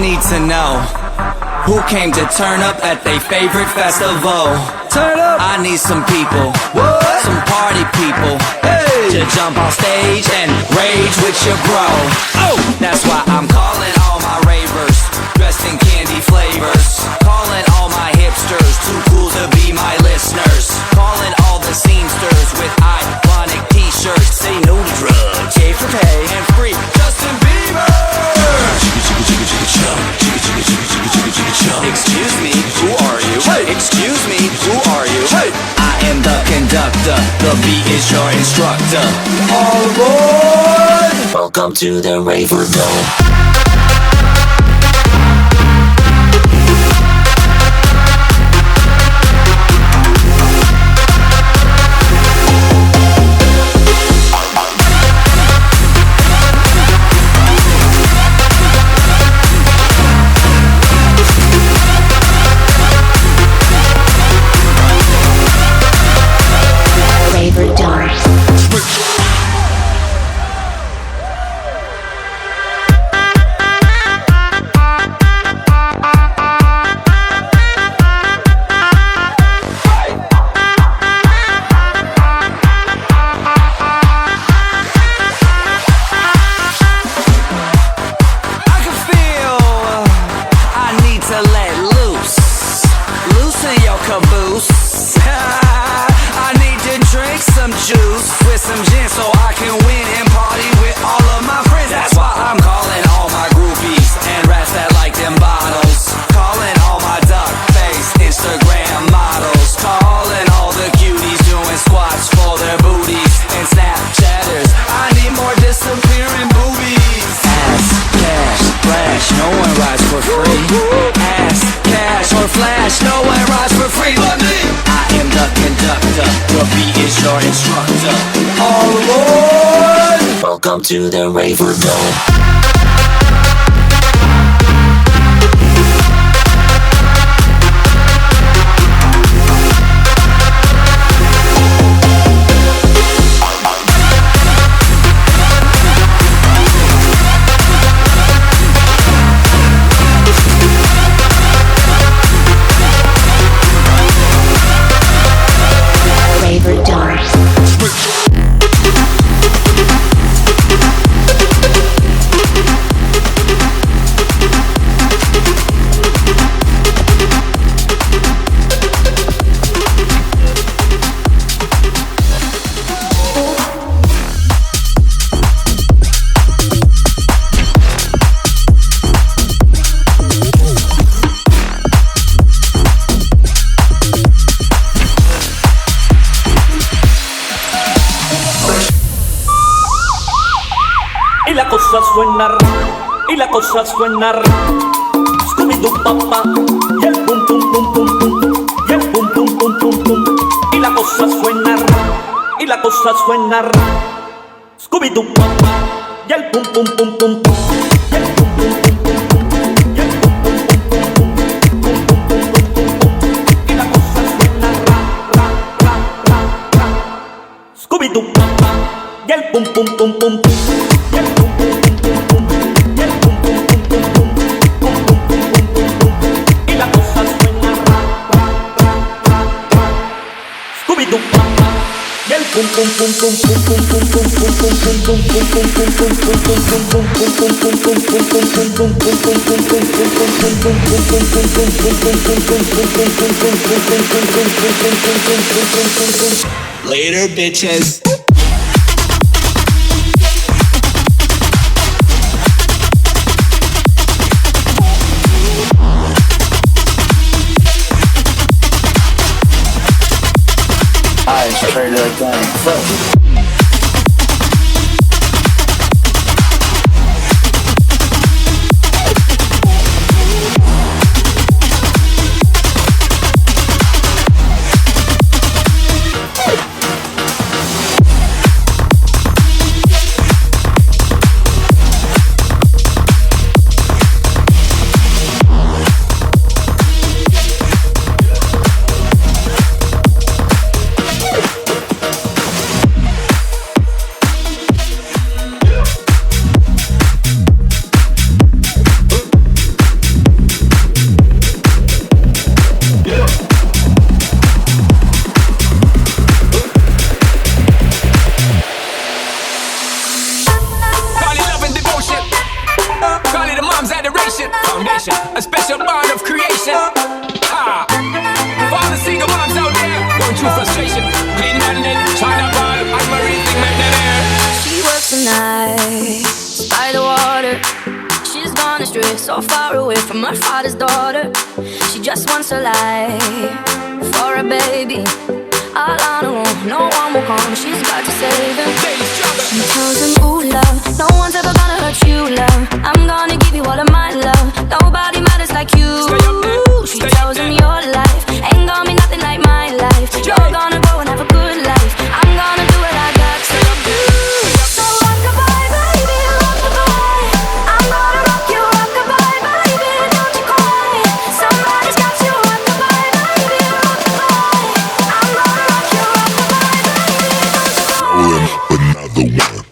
need to know who came to turn up at their favorite festival. Turn up. I need some people, what? Some party people, hey, to jump on stage and rage with your bro. Oh, that's why I'm calling all my ravers, dressed in candy flavors. Calling all my hipsters, too cool to be my listeners. Calling all the scenesters with iconic t-shirts. Say no to drugs, J for pay, and free Justin Bieber. Excuse me, who are you? Hey. Excuse me, who are you? Hey. I am the conductor, the beat is your instructor. All aboard! Welcome to the Raver Dome. To the Raver Dome. Y la cosa suena Scooby-Doo papá y el pum pum pum pum pum y el pum pum pum pum pum y la cosa suena Scooby-Doo papá y el pum pum pum pum pum y el pum pum pum pum pum y el pum pum pum pum pum y la cosa suena Scooby-Doo papá y el pum pum pum pum pum y el pum pum Later, bitches. I straight like that. Faith Foundation, a special bond of creation. Ah, for all the single moms out there going through frustration, Clean Bandit, China Ball, and Marie thing make them air. She works the night by the water. She's gone astray, so far away from her father's daughter. She just wants a life for a baby. All on her own, no one will come. She's got to save him. She tells him, ooh, love, no one's ever gonna hurt you, love. I'm gonna give you all of my love. Nobody matters like you. She tells him, your life ain't gonna be nothing like my life. You're gonna go and have a good life. I'm gonna do what I got to do. So rock-a-bye, baby, rock-a-bye. I'm gonna rock you, rock-a-bye, baby, don't you cry. Somebody's got you, rock-a-bye, baby, rock-a-bye. I'm gonna rock you, rock-a-bye, baby, don't you cry. Another one.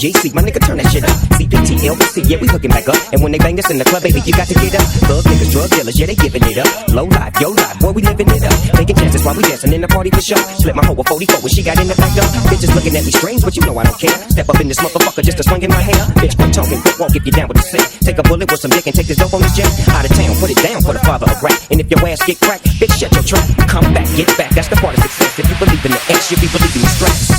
GC, my nigga, turn that shit up. CPT, LBC, yeah, we hooking back up. And when they bang us in the club, baby, you got to get up. Thug niggas, drug dealers, yeah, they giving it up. Low life, yo life, boy, we living it up. Taking chances while we dancing in the party for show. Split my hoe with 44 when she got in the back door. Bitches looking at me strange, but you know I don't care. Step up in this motherfucker just to swing in my hair. Bitch, quit talking, quick walk if you down with the sick. Take a bullet with some dick and take this dope on this jet. Out of town, put it down for the father of rap. And if your ass get cracked, bitch, shut your trap. Come back, get back, that's the part of success. If you believe in the X, you'll be believing the stress.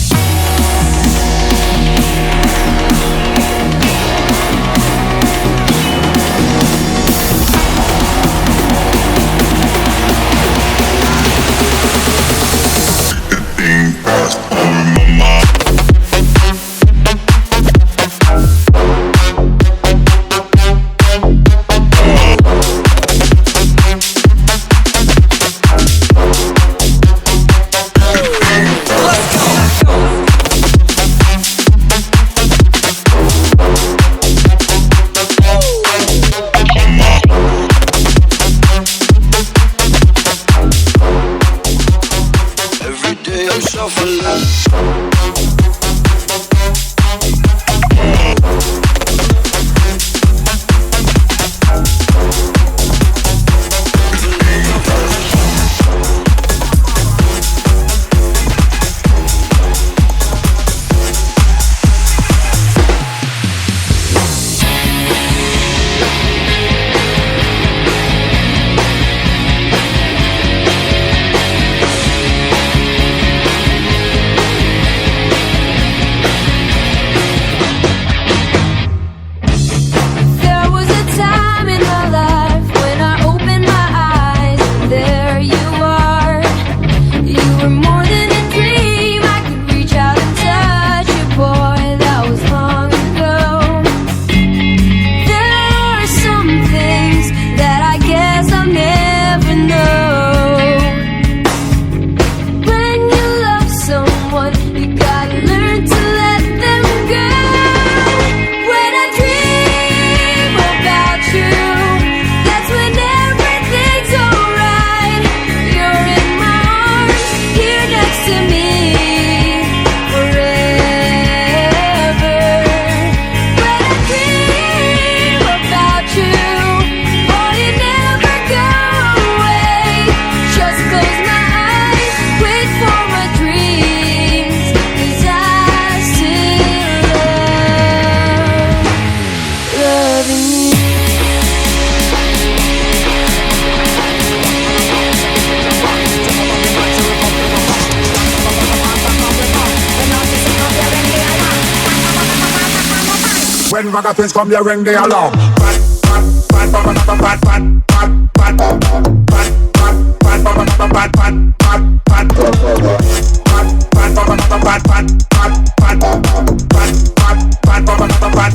When ragamuffins come, you ring the alarm.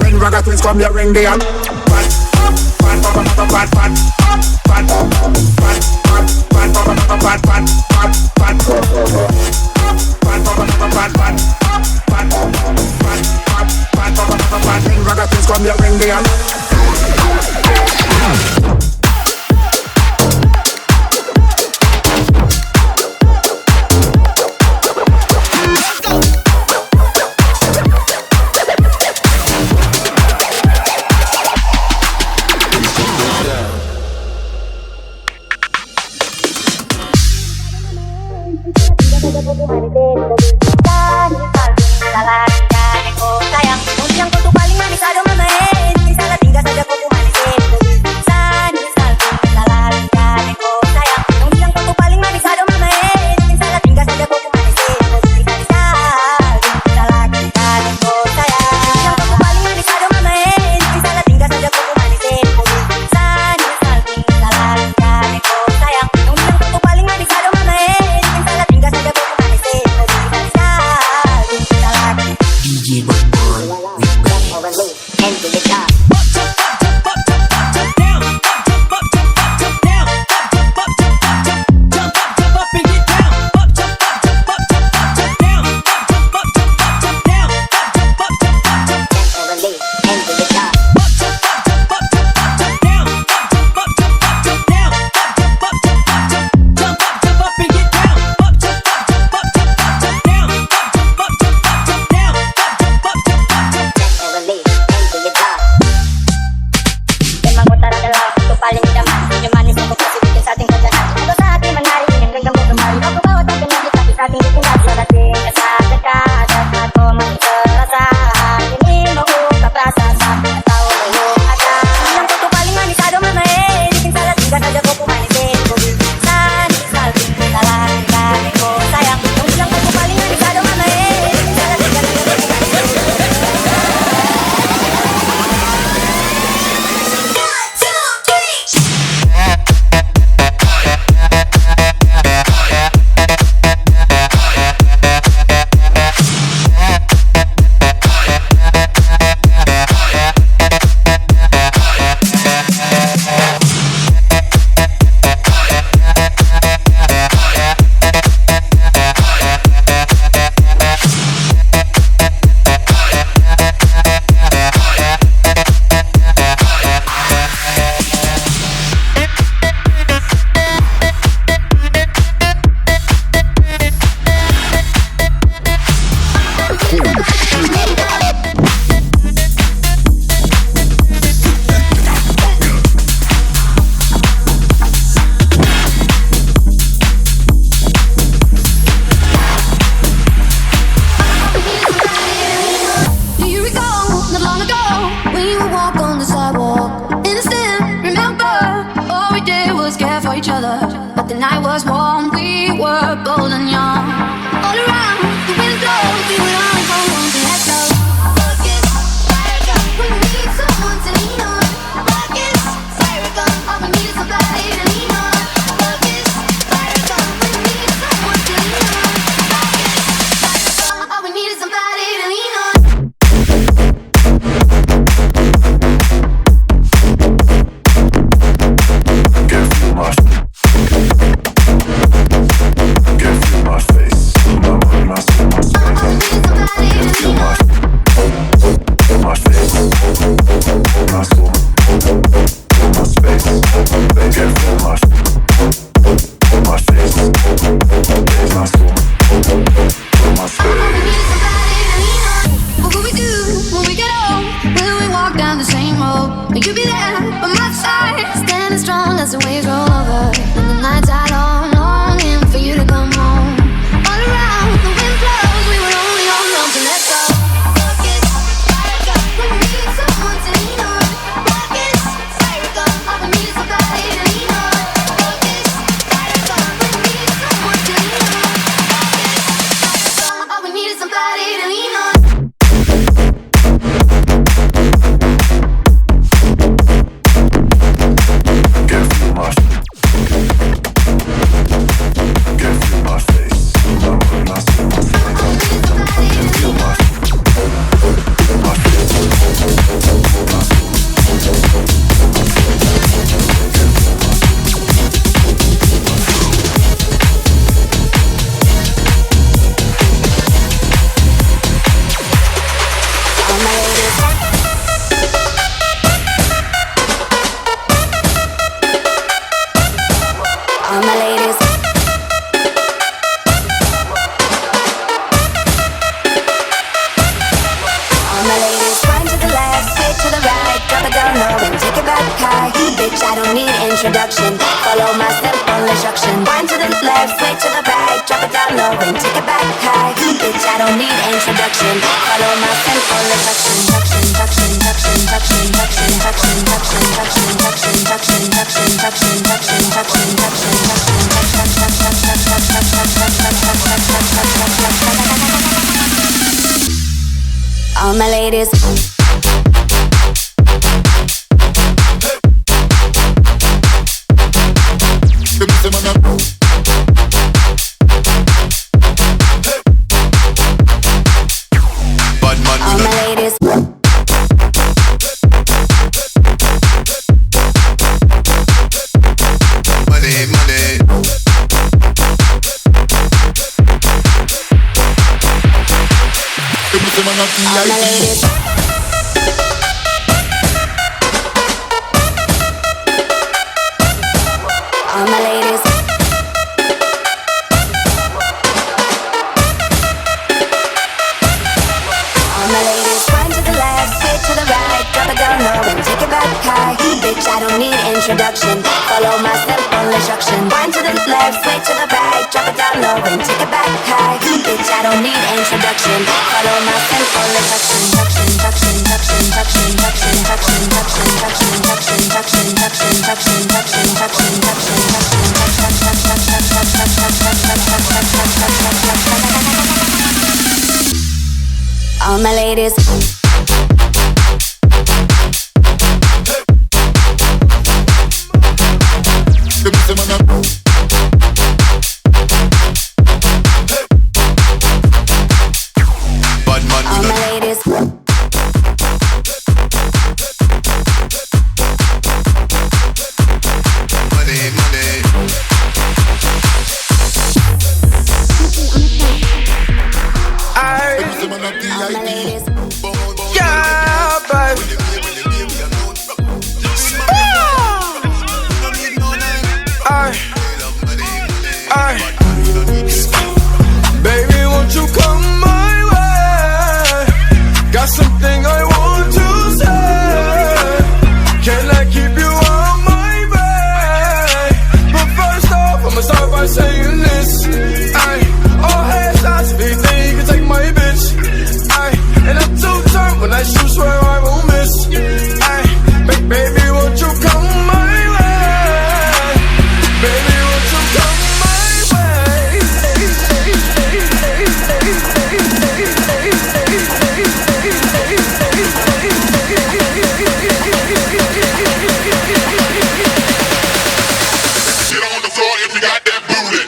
When ragamuffins come, you ring the alarm. When ragamuffins come, you ring the alarm. introduction. Follow my simple instruction. Wind to the left, sway to the right, drop it down low and take it back high. Bitch, I don't need introduction. Follow my simple instruction. All my ladies. Introduction. Follow my simple instruction. Wind to the left, sway to the right, drop it down low and take it back high. Bitch, I don't need introduction. Follow my simple instruction. All my ladies. Baby, won't you come my way? Got something I want to say. Can I keep you on my way? But first off, I'ma start by saying this. All headshots, if you think you can take my bitch. And I'm too turned when I shoot, swear I won't miss. Baby, won't you come my way? Baby, won't you come my way? Get on the floor if you got that booty.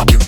Get